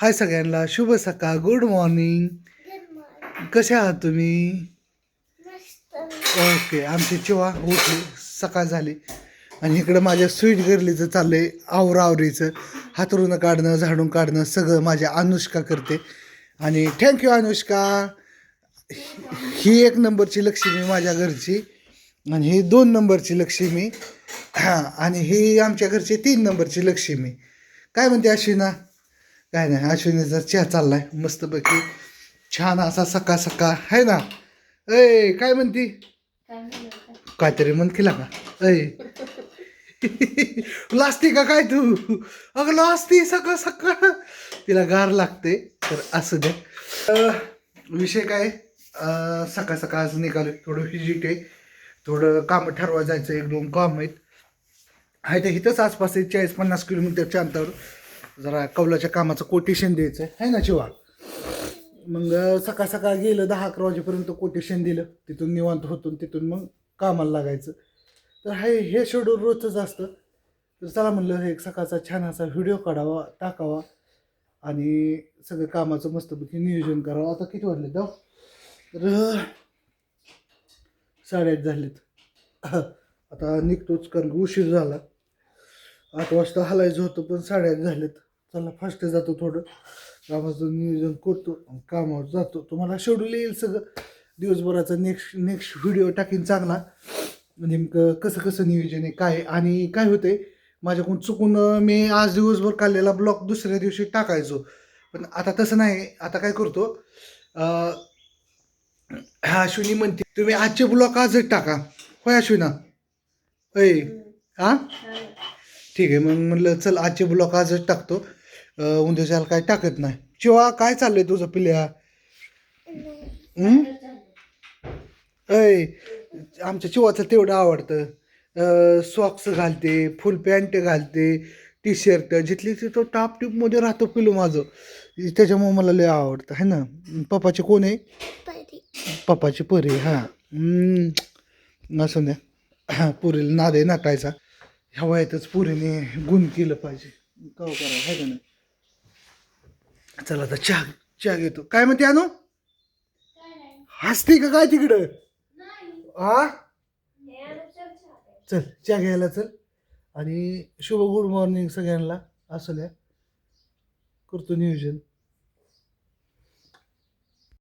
हाय सगळ्यांना, शुभ सकाळ, गुड मॉर्निंग. कसे आहात तुम्ही? ओके. आमची चिवा उठली, सकाळ झाली आणि इकडं माझ्या स्वीट गर्लीचं चाललंय आवरावरीचं. हातरून काढणं, झाडून काढणं सगळं माझ्या अनुष्का करते. आणि थँक्यू अनुष्का. ही 1 नंबरची लक्ष्मी माझ्या घरची आणि ही 2 नंबरची लक्ष्मी. हां, आणि ही आमच्या घरची 3 नंबरची लक्ष्मी. काय म्हणते अश्विना? काय नाही, अश्विनीचा चहा चाललाय मस्तपैकी, छान असा सकाळ सकाळ आहे ना. ऐ काय म्हणती? काहीतरी म्हण केला का? ऐ लाजती का काय तू? अगं लाजती सकाळ सकाळ, तिला गार लागते. तर असं दे. विषय काय, सकाळ सकाळ आज निघालो, थोडं व्हिजिट आहे, थोडं काम ठरवा जायचं, 1-2 काम आहेत. आहे तर इथंच आसपास आहे, 40-50 किलोमीटरच्या अंतरावर. जरा कौलाच्या कामाचं कोटेशन द्यायचं आहे ना शिवा. मग सकाळ सकाळ गेलं, 10-11 वाजेपर्यंत कोटेशन दिलं, तिथून निवांत होतो, तिथून मग कामाला लागायचं. तर हे शेड्यूल रोजच असतं. तर चला म्हणलं एक सकाळचा छान असा व्हिडिओ काढावा, टाकावा आणि सगळं कामाचं मस्तपैकी नियोजन करावं. आता किती वाजले जाऊ? तर 8:30 झालेत. आता निघतोच, कारण उशीर झाला. 8 वाजता हलायचं होतं, पण 8:30 झालेत. चला फास्ट जातो, थोडं कामाचं नियोजन करतो, कामावर जातो. तुम्हाला शेड्यूल येईल सगळं दिवसभराचं. नेक्स्ट व्हिडिओ टाकीन चांगला, नेमकं कसं कसं नियोजन आहे काय. आणि काय होतंय माझ्याकडून चुकून मी आज दिवसभर काढलेला ब्लॉग दुसऱ्या दिवशी टाकायचो, पण आता तसं नाही. आता काय करतो, हा अश्विनी म्हणते तुम्ही आजचे ब्लॉग आजच टाका. होय अश्विना? ऐ हा ठीक आहे. मग म्हणलं चल आजचे ब्लॉग आजच टाकतो, उद्याच्याला काय टाकत नाही. चिवा काय चाललंय तुझं पिल्या? ऐ आमच्या चिवाचं तेवढं आवडतं, सॉक्स घालते, फुल पॅन्ट घालते, टी शर्ट, जिथली तिथं टापटीपमध्ये राहतो पिलू माझं. त्याच्यामुळे मला लय आवडतं है ना. पप्पाचे कोण आहे? पप्पाची परी. हां, नसून द्या. हां, पुरीला नाद आहे नाटायचा. ह्या वयातच पुरीने गुण केलं पाहिजे, का करा आहे का नाही. चला आता चहा घेतो. काय म्हणते आणू? हसते का काय तिकडं? हा चल चहा घ्यायला चल. आणि शुभ गुड मॉर्निंग सगळ्यांना. असं द्या, करतो नियोजन.